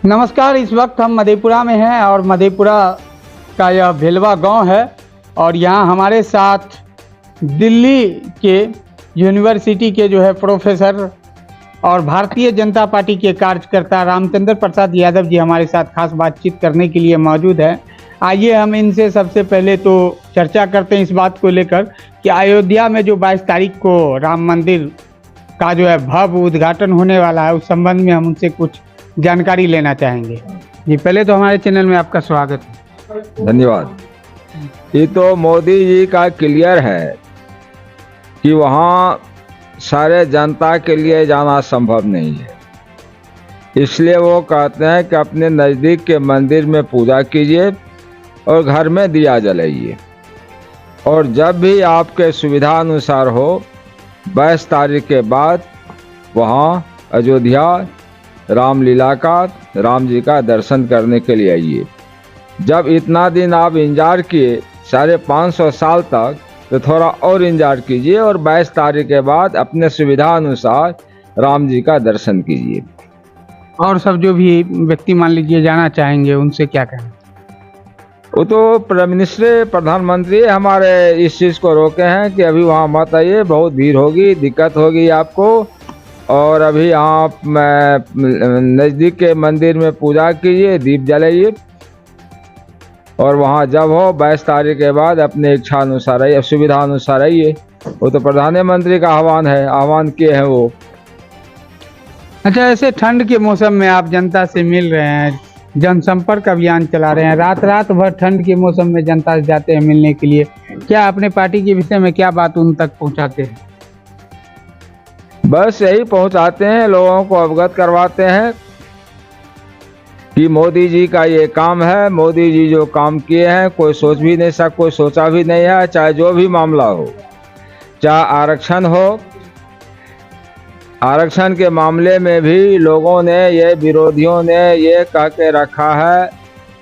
नमस्कार। इस वक्त हम मधेपुरा में हैं और मधेपुरा का यह भेलवा गांव है और यहाँ हमारे साथ दिल्ली के यूनिवर्सिटी के जो है प्रोफेसर और भारतीय जनता पार्टी के कार्यकर्ता रामचंद्र प्रसाद यादव जी हमारे साथ खास बातचीत करने के लिए मौजूद हैं। आइए हम इनसे सबसे पहले तो चर्चा करते हैं इस बात को लेकर कि अयोध्या में जो 22 तारीख को राम मंदिर का जो है भव्य उद्घाटन होने वाला है, उस संबंध में हम उनसे कुछ जानकारी लेना चाहेंगे। जी, पहले तो हमारे चैनल में आपका स्वागत है। धन्यवाद। ये तो मोदी जी का क्लियर है कि वहाँ सारे जनता के लिए जाना संभव नहीं है, इसलिए वो कहते हैं कि अपने नज़दीक के मंदिर में पूजा कीजिए और घर में दिया जलाइए, और जब भी आपके सुविधा अनुसार हो 22 तारीख के बाद वहाँ अयोध्या रामलीला का, राम जी का दर्शन करने के लिए आइए। जब इतना दिन आप इंतजार किए 550 साल तक, तो थोड़ा और इंतजार कीजिए और 22 तारीख के बाद अपने सुविधा अनुसार राम जी का दर्शन कीजिए। और सब जो भी व्यक्ति मान लीजिए जाना चाहेंगे उनसे क्या कहना? वो तो प्राइम मिनिस्टर, प्रधानमंत्री हमारे इस चीज़ को रोके हैं कि अभी वहाँ मत आइए, बहुत भीड़ होगी, दिक्कत होगी आपको, और अभी आप नज़दीक के मंदिर में पूजा कीजिए, दीप जलाइए, और वहाँ जब हो 22 तारीख के बाद अपने इच्छा अनुसार आइए, सुविधा अनुसार आइए। वो तो प्रधानमंत्री का आह्वान किए हैं वो। अच्छा, ऐसे ठंड के मौसम में आप जनता से मिल रहे हैं, जनसंपर्क अभियान चला रहे हैं, रात भर ठंड के मौसम में जनता से जाते हैं मिलने के लिए, क्या अपने पार्टी के विषय में क्या बात उन तक पहुंचाते हैं? बस यही पहुंचाते हैं, लोगों को अवगत करवाते हैं कि मोदी जी का ये काम है। मोदी जी जो काम किए हैं कोई सोच भी नहीं सकता, कोई सोचा भी नहीं है, चाहे जो भी मामला हो, चाहे आरक्षण हो। आरक्षण के मामले में भी लोगों ने, ये विरोधियों ने ये कह के रखा है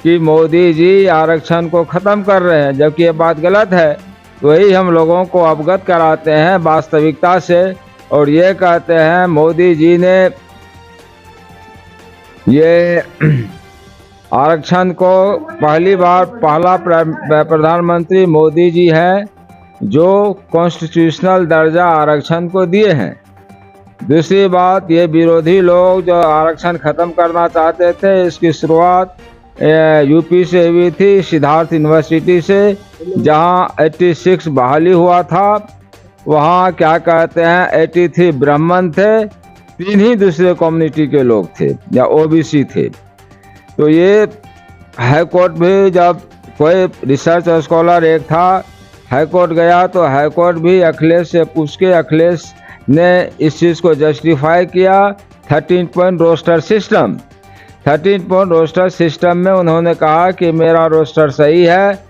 कि मोदी जी आरक्षण को ख़त्म कर रहे हैं, जबकि ये बात गलत है। वही हम लोगों को अवगत कराते हैं वास्तविकता से, और ये कहते हैं मोदी जी ने ये आरक्षण को पहला प्रधानमंत्री मोदी जी हैं जो कॉन्स्टिट्यूशनल दर्जा आरक्षण को दिए हैं। दूसरी बात, ये विरोधी लोग जो आरक्षण ख़त्म करना चाहते थे, इसकी शुरुआत यूपी से हुई थी, सिद्धार्थ यूनिवर्सिटी से, जहां 86 बहाली हुआ था। वहाँ क्या कहते हैं 83 ब्राह्मण थे, 3 ही दूसरे कम्युनिटी के लोग थे या ओबीसी थे। तो ये हाई कोर्ट भी, जब कोई रिसर्च स्कॉलर एक था, हाई कोर्ट गया तो हाई कोर्ट भी अखिलेश से पूछ के अखिलेश ने इस चीज़ को जस्टिफाई किया। 13 point roster system, 13 point roster system में उन्होंने कहा कि मेरा रोस्टर सही है,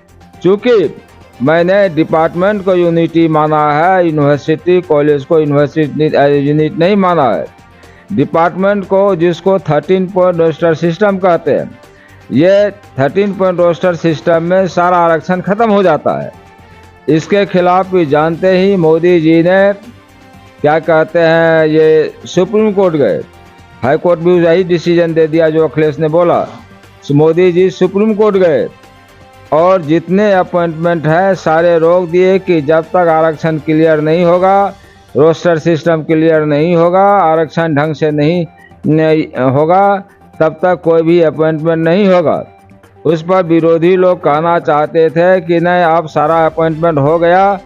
चूँकि मैंने डिपार्टमेंट को यूनिटी माना है, यूनिवर्सिटी कॉलेज को यूनिवर्सिटी यूनिट नहीं माना है। डिपार्टमेंट को, जिसको 13 पॉइंट रोस्टर सिस्टम कहते हैं, ये 13 पॉइंट रोस्टर सिस्टम में सारा आरक्षण खत्म हो जाता है। इसके खिलाफ भी जानते ही मोदी जी ने क्या कहते हैं, ये सुप्रीम कोर्ट गए, हाई कोर्ट भी वही डिसीजन दे दिया जो अखिलेश ने बोला। मोदी जी सुप्रीम कोर्ट गए और जितने अपॉइंटमेंट है सारे रोक दिए कि जब तक आरक्षण क्लियर नहीं होगा, रोस्टर सिस्टम क्लियर नहीं होगा, आरक्षण ढंग से नहीं होगा, तब तक कोई भी अपॉइंटमेंट नहीं होगा। उस पर विरोधी लोग कहना चाहते थे कि नहीं, अब सारा अपॉइंटमेंट हो गया,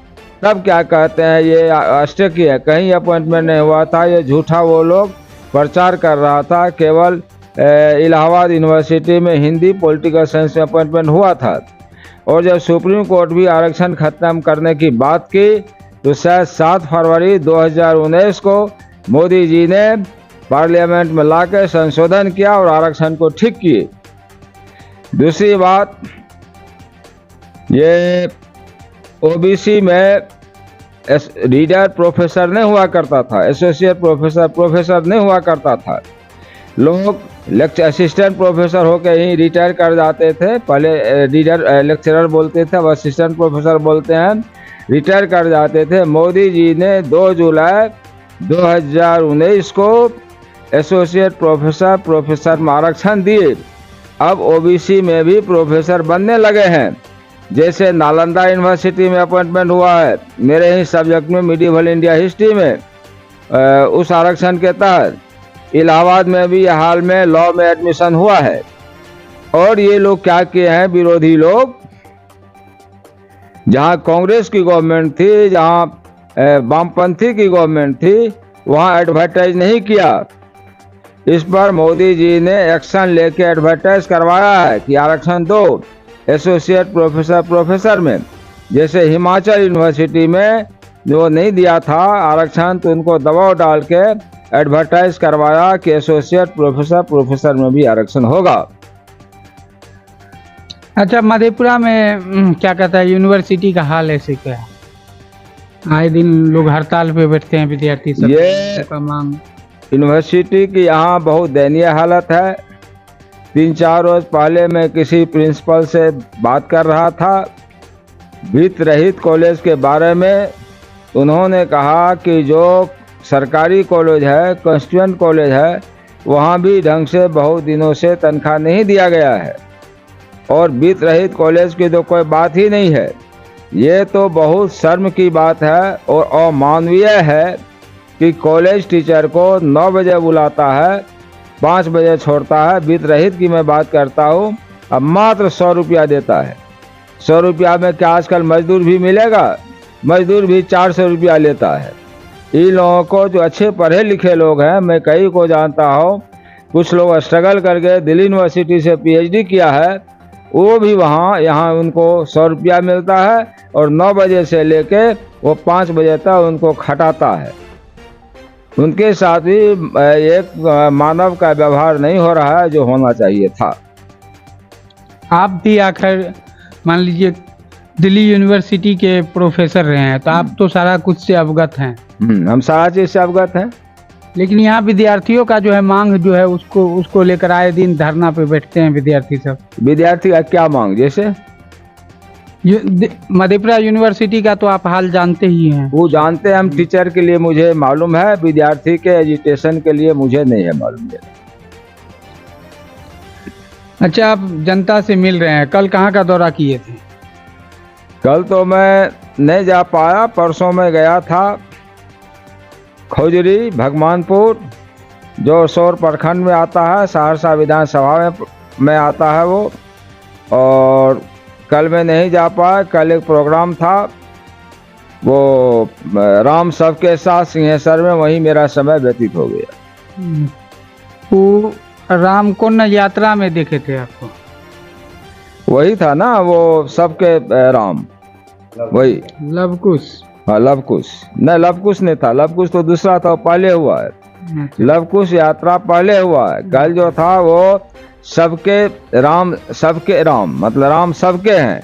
तब क्या कहते हैं ये अष्टकी है, कहीं अपॉइंटमेंट नहीं हुआ था, ये झूठा वो लोग प्रचार कर रहा था। केवल इलाहाबाद यूनिवर्सिटी में हिंदी पॉलिटिकल साइंस में अपॉइंटमेंट हुआ था। और जब सुप्रीम कोर्ट भी आरक्षण खत्म करने की बात की, तो शायद 7 फरवरी 2019 को मोदी जी ने पार्लियामेंट में लाकर संशोधन किया और आरक्षण को ठीक किए। दूसरी बात, ये ओबीसी में रीडर प्रोफेसर नहीं हुआ करता था, एसोसिएट प्रोफेसर नहीं हुआ करता था। लोग असिस्टेंट प्रोफेसर होकर ही रिटायर कर जाते थे। पहले रीडर लेक्चरर बोलते थे, अब असिस्टेंट प्रोफेसर बोलते हैं, रिटायर कर जाते थे। मोदी जी ने 2 जुलाई 2019 को एसोसिएट प्रोफेसर, प्रोफेसर में आरक्षण दिए। अब ओबीसी में भी प्रोफेसर बनने लगे हैं। जैसे नालंदा यूनिवर्सिटी में अपॉइंटमेंट हुआ है मेरे ही सब्जेक्ट में, मिडिवल इंडिया हिस्ट्री में, उस आरक्षण के तहत इलाहाबाद में भी हाल में लॉ में एडमिशन हुआ है। और ये लोग क्या किए हैं, विरोधी लोग, जहां कांग्रेस की गवर्नमेंट थी, जहां वामपंथी की गवर्नमेंट थी, वहां एडवर्टाइज नहीं किया। इस पर मोदी जी ने एक्शन लेके एडवर्टाइज करवाया है कि आरक्षण दो एसोसिएट प्रोफेसर, प्रोफेसर में। जैसे हिमाचल यूनिवर्सिटी में जो नहीं दिया था आरक्षण, तो उनको दबाव डाल के एडवर्टाइज करवाया कि एसोसिएट प्रोफेसर, प्रोफेसर में भी आरक्षण होगा। अच्छा, मधेपुरा में क्या कहता है यूनिवर्सिटी का हाल ऐसे क्या है? आए दिन लोग हड़ताल पे बैठते हैं विद्यार्थी सब, ये का मांग। यूनिवर्सिटी की यहाँ बहुत दयनीय हालत है। 3-4 रोज पहले मैं किसी प्रिंसिपल से बात कर रहा था वित्त रहित कॉलेज के बारे में। उन्होंने कहा कि जो सरकारी कॉलेज है, कॉन्स्टिट्यूएंट कॉलेज है, वहाँ भी ढंग से बहुत दिनों से तनख्वाह नहीं दिया गया है। और वित्त रहित कॉलेज की तो कोई बात ही नहीं है। ये तो बहुत शर्म की बात है और अमानवीय है कि कॉलेज टीचर को 9 बजे बुलाता है, 5 बजे छोड़ता है। वित्त रहित की मैं बात करता हूँ, अब मात्र 100 रुपया देता है। 100 रुपया में क्या आजकल मजदूर भी मिलेगा? मजदूर भी 400 रुपया लेता है। इन लोगों को, जो अच्छे पढ़े लिखे लोग हैं, मैं कई को जानता हूँ, कुछ लोग स्ट्रगल करके दिल्ली यूनिवर्सिटी से PhD किया है, वो भी यहाँ उनको 100 रुपया मिलता है और 9 बजे से लेके वो 5 बजे तक उनको खटाता है। उनके साथ भी एक मानव का व्यवहार नहीं हो रहा है जो होना चाहिए था। आप भी आखिर मान लीजिए दिल्ली यूनिवर्सिटी के प्रोफेसर रहे हैं, तो आप तो सारा कुछ से अवगत हैं। हम सारा चीज से अवगत हैं। लेकिन यहाँ विद्यार्थियों का जो है मांग जो है उसको लेकर आए दिन धरना पे बैठते हैं विद्यार्थी सब। विद्यार्थी का क्या मांग? जैसे मधेपुरा यूनिवर्सिटी का तो आप हाल जानते ही हैं। वो जानते हैं, हम टीचर के लिए मुझे मालूम है, विद्यार्थी के एजुकेशन के लिए मुझे नहीं है मालूम। अच्छा, आप जनता से मिल रहे हैं, कल कहाँ का दौरा किए थे? कल तो मैं नहीं जा पाया, परसों में गया था खौजरी भगवानपुर, जो सोर प्रखंड में आता है, सहरसा विधानसभा में आता है वो। और कल मैं नहीं जा पाया, कल एक प्रोग्राम था वो राम सबके साथ सिंहेश्वर में, वहीं मेरा समय व्यतीत हो गया। वो राम कुंड यात्रा में देखे थे आपको? वही था ना, वो सबके राम, वही लवकुश। हाँ, लवकुश नहीं, लवकुश नहीं था, लवकुश तो दूसरा था, पहले हुआ है। लवकुश यात्रा पहले हुआ है। कल जो था वो सबके राम, सबके राम मतलब राम सबके हैं।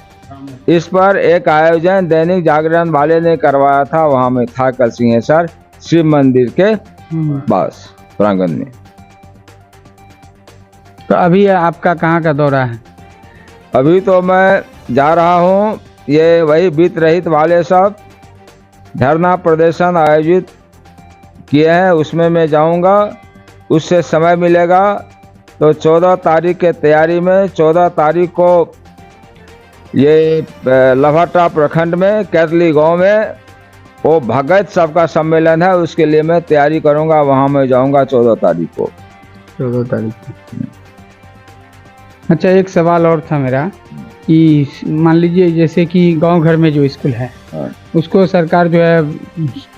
इस पर एक आयोजन दैनिक जागरण वाले ने करवाया था, वहां में था कल सिंहेश्वर शिव मंदिर के पास प्रांगण में। तो अभी आपका कहाँ का दौरा है? अभी तो मैं जा रहा हूँ, ये वही वित्त रहित वाले सब धरना प्रदर्शन आयोजित किए हैं, उसमें मैं जाऊंगा। उससे समय मिलेगा तो 14 तारीख के तैयारी में, 14 तारीख को ये लभाटा प्रखंड में कैथली गांव में वो भगत सबका सम्मेलन है, उसके लिए मैं तैयारी करूंगा, वहां मैं जाऊंगा 14 तारीख को। 14 तारीख को। अच्छा, एक सवाल और था मेरा कि मान लीजिए जैसे कि गांव घर में जो स्कूल है उसको सरकार जो है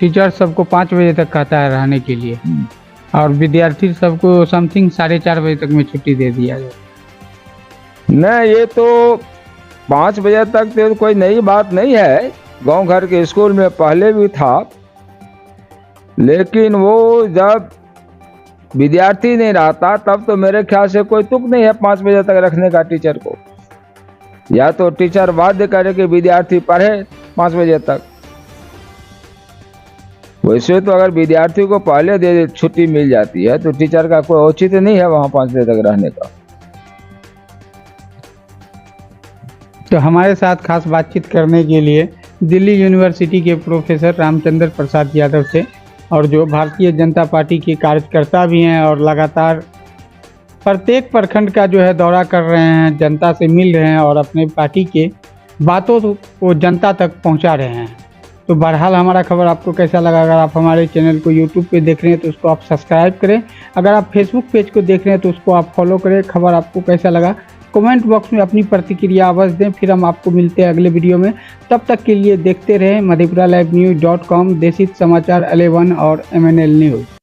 टीचर सबको 5 बजे तक कहता है रहने के लिए, और विद्यार्थी सबको समथिंग 4:30 बजे तक में छुट्टी दे दिया जाए। नहीं, ये तो 5 बजे तक तो कोई नई बात नहीं है, गांव घर के स्कूल में पहले भी था। लेकिन वो जब विद्यार्थी नहीं रहता तब तो मेरे ख्याल से कोई तुक नहीं है 5 बजे तक रखने का टीचर को। या तो टीचर बाध्य करे कि विद्यार्थी पढ़े 5 बजे तक। वैसे तो अगर विद्यार्थी को पहले दे छुट्टी मिल जाती है तो टीचर का कोई औचित्य नहीं है वहां 5 बजे तक रहने का। तो हमारे साथ खास बातचीत करने के लिए दिल्ली यूनिवर्सिटी के प्रोफेसर रामचंद्र प्रसाद यादव थे, और जो भारतीय जनता पार्टी के कार्यकर्ता भी हैं और लगातार प्रत्येक प्रखंड का जो है दौरा कर रहे हैं, जनता से मिल रहे हैं और अपने पार्टी के बातों को जनता तक पहुंचा रहे हैं। तो बहरहाल हमारा खबर आपको कैसा लगा? अगर आप हमारे चैनल को यूट्यूब पे देख रहे हैं तो उसको आप सब्सक्राइब करें, अगर आप फेसबुक पेज को देख रहे हैं तो उसको आप फॉलो करें। खबर आपको कैसा लगा कमेंट बॉक्स में अपनी प्रतिक्रिया अवश्य दें। फिर हम आपको मिलते हैं अगले वीडियो में। तब तक के लिए देखते रहें मधेपुरा लाइव न्यूज़.com, देशी समाचार 11 और MNL न्यूज़।